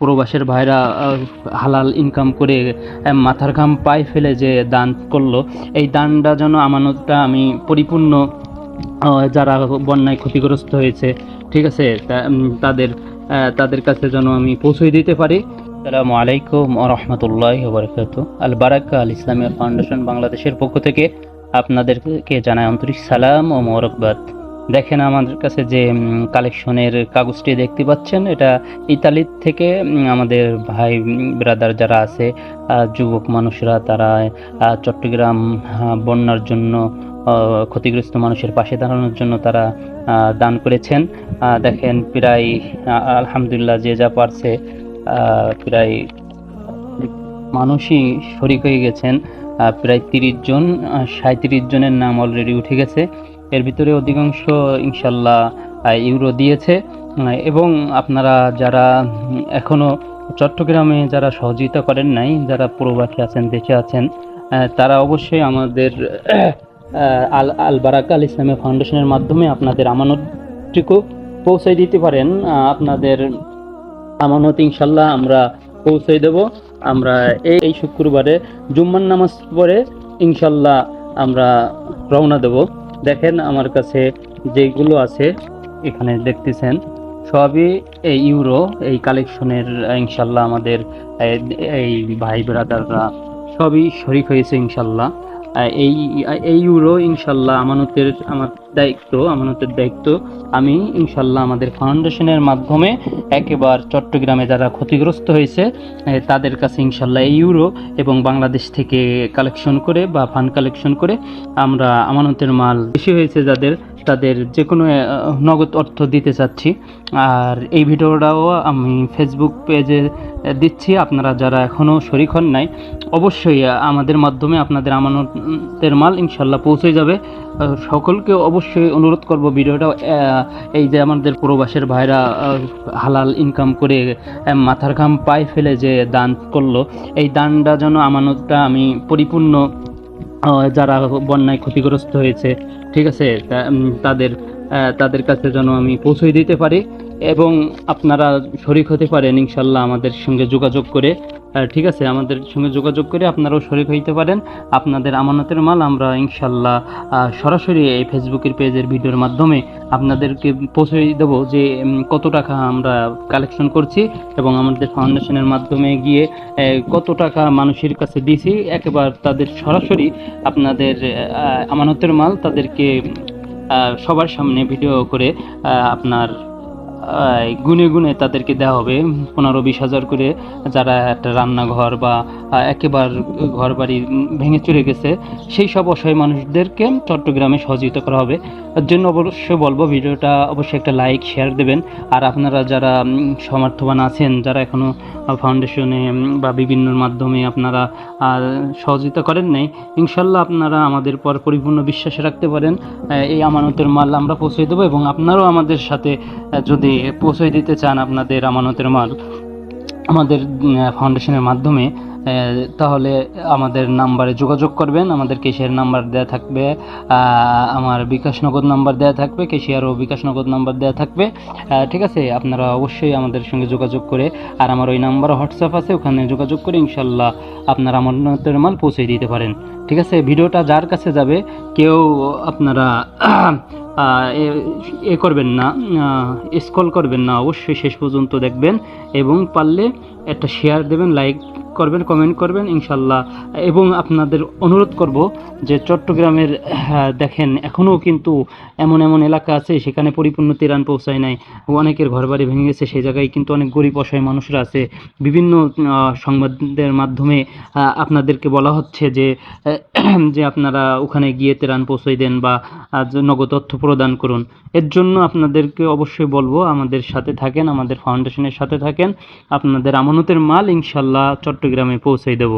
প্রবাসের ভাইরা হালাল ইনকাম করে মাথার ঘাম পায়ে ফেলে যে দান করলো, এই দানটা যেন আমানতটা আমি পরিপূর্ণ যারা বন্যায় ক্ষতিগ্রস্ত হয়েছে, ঠিক আছে, তাদের তাদের কাছে যেন আমি পৌঁছে দিতে পারি। আসসালামু আলাইকুম ওয়া রাহমাতুল্লাহি ওয়া বারাকাতুহু। আল বারাকা আল ইসলামিয়া ফাউন্ডেশন বাংলাদেশের পক্ষ থেকে আপনাদেরকে জানাই আন্তরিক সালাম ও মোবারকবাদ। দেখেন আমাদের কাছে যে কালেকশনের কাগজটি দেখতে পাচ্ছেন, এটা ইতালি থেকে আমাদের ভাই ব্রাদার যারা আছে, যুবক মানুষরা, তারা চট্টগ্রাম বন্যার জন্য ক্ষতিগ্রস্ত মানুষের পাশে দাঁড়ানোর জন্য তারা দান করেছেন। দেখেন প্রায় আলহামদুলিল্লাহ যে যা পারছে প্রায় মানুষই শরিক হয়ে গেছেন। প্রায় 30 জন, 37 জনের নাম অলরেডি উঠে গেছে। এর ভিতরে অধিকাংশ ইনশাল্লাহ ইউরো দিয়েছে। এবং আপনারা যারা এখনো চট্টগ্রামে যারা সহযোগিতা করেন নাই, যারা প্রবাসী আছেন, দেশে আছেন, তারা অবশ্যই আমাদের আল বারাকা আল ইসলামিয়া ফাউন্ডেশনের মাধ্যমে আপনাদের আমানতটুকু পৌঁছে দিতে পারেন। আপনাদের আমানত ইনশাল্লাহ আমরা পৌঁছে দেব। আমরা এই শুক্রবারে জুম্মার নামাজ পড়ে ইনশাল্লাহ আমরা রওনা দেব। দেখেন আমার কাছে যেগুলো আছে এখানে দেখতেছেন সবই এই ইউরো, এই কালেকশনের ইনশাল্লাহ আমাদের এই ভাই ব্রাদাররা সবই শরিক হয়েছে ইনশাল্লাহ। এই ইউরো ইনশাল্লাহ আমানতের দায়িত্ব আমি ইনশাল্লাহ আমাদের ফাউন্ডেশনের মাধ্যমে একেবারে চট্টগ্রামে যারা ক্ষতিগ্রস্ত হয়েছে তাদের কাছে ইনশাল্লাহ এই ইউরো এবং বাংলাদেশ থেকে কালেকশন করে বা ফান্ড কালেকশন করে আমরা আমানতের মাল বেশি হয়েছে তাদের যে কোনো নগদ অর্থ দিতে চাচ্ছি। আর এই ভিডিওটাও আমি ফেসবুক পেজে দিচ্ছি। আপনারা যারা এখনও শরিক হন নাই, অবশ্যই আমাদের মাধ্যমে আপনাদের আমানতের মাল ইনশাল্লাহ পৌঁছে যাবে। সকলকে অবশ্যই অনুরোধ করব ভিডিওটা, এই যে আমাদের প্রবাসের ভাইরা হালাল ইনকাম করে মাথার ঘাম পায়ে ফেলে যে দান করলো, এই দানটা যেন আমানতটা আমি পরিপূর্ণ যারা বন্যায় ক্ষতিগ্রস্ত হয়েছে, ঠিক আছে, তাদের কাছে যেন আমি পৌঁছে দিতে পারি এবং আপনারা শরিক হতে পারেন ইনশাল্লাহ আমাদের সঙ্গে যোগাযোগ করে, ঠিক আছে, আমাদের সঙ্গে যোগাযোগ করে আপনারাও শরিক হইতে পারেন। আপনাদের আমানতের মাল আমরা ইনশাল্লাহ সরাসরি এই ফেসবুকের পেজের ভিডিওর মাধ্যমে আপনাদেরকে পৌঁছে দেব যে কত টাকা আমরা কালেকশন করছি এবং আমাদের ফাউন্ডেশনের মাধ্যমে গিয়ে কত টাকা মানুষের কাছে দিয়েছি। একেবারে তাদের সরাসরি আপনাদের আমানতের মাল তাদেরকে সবার সামনে ভিডিও করে আপনার গুনে গুনে তাদেরকে দেওয়া হবে। 15-20 হাজার করে, যারা একটা রান্নাঘর বা একেবারে ঘর বাড়ি ভেঙে চলে গেছে, সেই সব অসহায় মানুষদেরকে চট্টগ্রামে সহযোগিতা করা হবে। এর জন্য অবশ্যই বলবো ভিডিওটা অবশ্যই একটা লাইক শেয়ার দেবেন। আর আপনারা যারা সমর্থবান আছেন, যারা এখনও ফাউন্ডেশনে বা বিভিন্ন মাধ্যমে আপনারা সহযোগিতা করেন নাই, ইনশাল্লাহ আপনারা আমাদের পর পরিপূর্ণ বিশ্বাস রাখতে পারেন। এই আমানতের মাল আমরা পৌঁছে দেবো এবং আপনারাও আমাদের সাথে যদি পৌঁছে দিতে চান আপনাদের আমানতের মাল আমাদের ফাউন্ডেশনের মাধ্যমে, তাহলে আমাদের নাম্বারে যোগাযোগ করবেন। আমাদের কেশিয়ার নাম্বার দেওয়া থাকবে, আমার বিকাশ নগদ নাম্বার দেওয়া থাকবে, কেশিয়ারও বিকাশ নগদ নাম্বার দেওয়া থাকবে, ঠিক আছে। আপনারা অবশ্যই আমাদের সঙ্গে যোগাযোগ করে, আর আমার ওই নাম্বার হোয়াটসঅ্যাপ আছে, ওখানে যোগাযোগ করে ইনশাল্লাহ আপনার আমানতের মাল পৌঁছে দিতে পারেন, ঠিক আছে। ভিডিওটা যার কাছে যাবে কেউ আপনারা করবেন না, স্ক্রল করবেন না, অবশ্যই শেষ পর্যন্ত দেখবেন এবং পারলে একটা শেয়ার দেবেন, লাইক করবেন, কমেন্ট করবেন ইনশাল্লাহ। এবং আপনাদের অনুরোধ করব যে চট্টগ্রামের দেখেন এখনও কিন্তু এমন এলাকা আছে সেখানে পরিপূর্ণ ত্রাণ পৌঁছায় নাই, অনেকের ঘরবাড়ি ভেঙে গেছে, সেই জায়গায় কিন্তু অনেক গরিব অসহায় মানুষরা আছে। বিভিন্ন সংবাদের মাধ্যমে আপনাদেরকে বলা হচ্ছে যে আপনারা ওখানে গিয়ে ত্রাণ পৌঁছে দেন বা নগদ অর্থ প্রদান করুন। এর জন্য আপনাদেরকে অবশ্যই বলবো আমাদের সাথে থাকেন, আমাদের ফাউন্ডেশনের সাথে থাকেন, আপনাদের আমানতের মাল ইনশাল্লাহ চট্টগ্রামে পৌঁছে দেব।